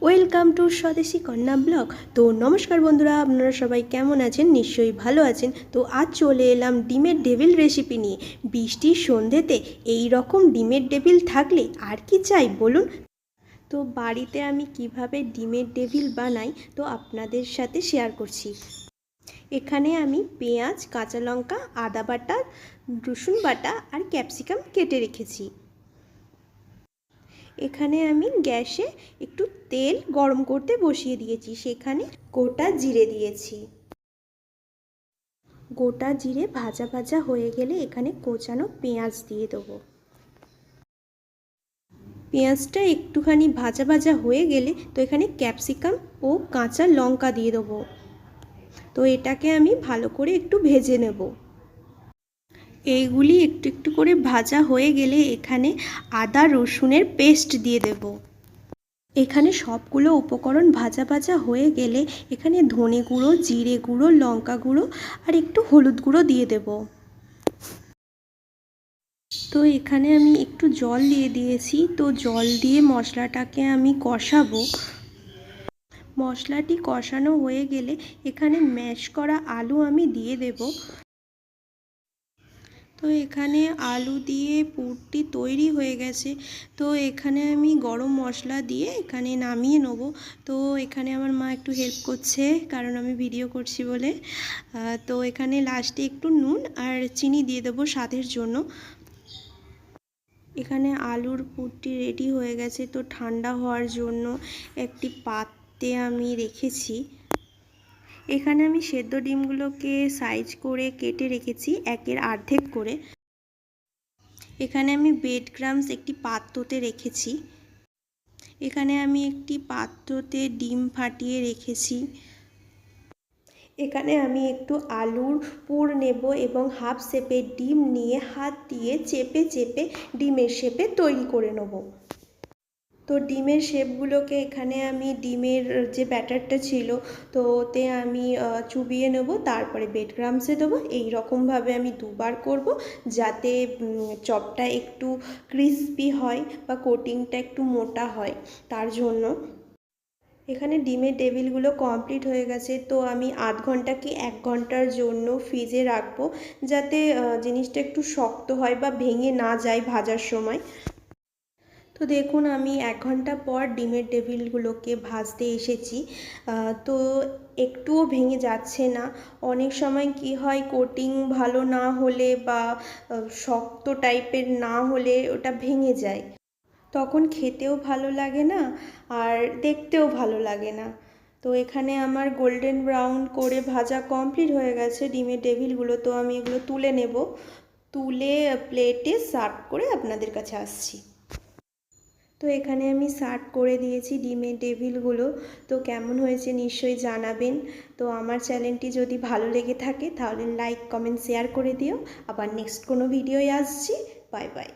Welcome to স্বদেশী কন্যা blog. তো নমস্কার বন্ধুরা, আপনারা সবাই কেমন আছেন? নিশ্চয়ই ভালো আছেন। তো আজ চলে এলাম ডিমের ডেভিল রেসিপি নিয়ে। বৃষ্টির সন্ধ্যেতে এই রকম ডিমের ডেভিল থাকলে আর কি চাই বলুন। তো বাড়িতে আমি কিভাবে ডিমের ডেভিল বানাই তো আপনাদের সাথে শেয়ার করছি। এখানে আমি পেঁয়াজ, কাঁচা লঙ্কা, আদা বাটা, রসুন বাটা আর ক্যাপসিকাম কেটে রেখেছি। এখানে আমি গ্যাসে একটু তেল গরম করতে বসিয়ে দিয়েছি, সেখানে গোটা জিরে দিয়েছি। গোটা জিরে ভাজা ভাজা হয়ে গেলে এখানে কোচানো পেঁয়াজ দিয়ে দেবো। পেঁয়াজটা একটুখানি ভাজা ভাজা হয়ে গেলে তো এখানে ক্যাপসিকাম ও কাঁচা লঙ্কা দিয়ে দেবো। তো এটাকে আমি ভালো করে একটু ভেজে নেব। এইগুলি একটু একটু করে ভাজা হয়ে গেলে এখানে আদা রসুনের পেস্ট দিয়ে দেব। এখানে সবগুলো উপকরণ ভাজা ভাজা হয়ে গেলে এখানে ধনে গুঁড়ো, জিরে গুঁড়ো, লঙ্কা গুঁড়ো আর একটু হলুদ গুঁড়ো দিয়ে দেব। তো এখানে আমি একটু জল দিয়ে দিয়েছি। তো জল দিয়ে মশলাটাকে আমি কষাবো। মশলাটি কষানো হয়ে গেলে এখানে ম্যাশ করা আলু আমি দিয়ে দেব। তো এখানে আলু দিয়ে পুরটি তৈরি হয়ে গেছে। তো এখানে আমি গরম মশলা দিয়ে এখানে নামিয়ে নেব। তো এখানে আমার মা একটু হেল্প করছে, কারণ আমি ভিডিও করছি বলে। তো এখানে লাস্টে একটু নুন আর চিনি দিয়ে দেবো স্বাদের জন্য। এখানে আলুর পুরটি রেডি হয়ে গেছে। তো ঠান্ডা হওয়ার জন্য একটি পাত্রে আমি রেখেছি। এখানে আমি সেদ্ধ ডিমগুলোকে সাইজ করে কেটে রেখেছি একের অর্ধেক করে। এখানে আমি ব্রেড ক্রাম্বস একটি পাত্রতে রেখেছি। এখানে আমি একটি পাত্রতে ডিম ফাটিয়ে রেখেছি। এখানে আমি একটু আলুর পুর নেব এবং হাফ শেপের ডিম নিয়ে হাত দিয়ে চেপে চেপে ডিমের শেপে তৈরি করে নেব। তো ডিমের শেপগুলোকে এখানে আমি ডিমের যে ব্যাটারটা ছিল তো ওতে আমি চুবিয়ে নেব, তারপরে ব্রেড ক্রাম্বসে দেবো। এই রকমভাবে আমি দুবার করব, যাতে চপটা একটু ক্রিস্পি হয় বা কোটিংটা একটু মোটা হয়, তার জন্য। এখানে ডিমের ডেভিলগুলো কমপ্লিট হয়ে গেছে। তো আমি আধ ঘন্টা কি 1 ঘন্টার জন্য ফ্রিজে রাখবো, যাতে জিনিসটা একটু শক্ত হয় বা ভেঙে না যায় ভাজার সময়। তো দেখুন, আমি 1 ঘন্টা পর ডিমের ডেভিলগুলোকে ভাজতে এসেছি। তো একটুও ভেঙে যাচ্ছে না। অনেক সময় কি হয়, কোটিং ভালো না হলে বা শক্ত টাইপের না হলে ওটা ভেঙে যায়, তখন খেতেও ভালো লাগে না আর দেখতেও ভালো লাগে না। তো এখানে আমার গোল্ডেন ব্রাউন করে ভাজা কমপ্লিট হয়ে গেছে ডিমের ডেভিলগুলো। তো আমি এগুলো তুলে নেব, তুলে প্লেটে সার্ভ করে আপনাদের কাছে আসছি। তো এখানে আমি সার্ভ করে দিয়েছি ডিমের ডেভিলগুলো। তো কেমন হয়েছে নিশ্চয়ই জানাবেন। তো আমার চ্যানেলটি যদি ভালো লেগে থাকে তাহলে লাইক, কমেন্ট, শেয়ার করে দিও। আবার নেক্সট কোনো ভিডিওয় আসছি। Bye bye.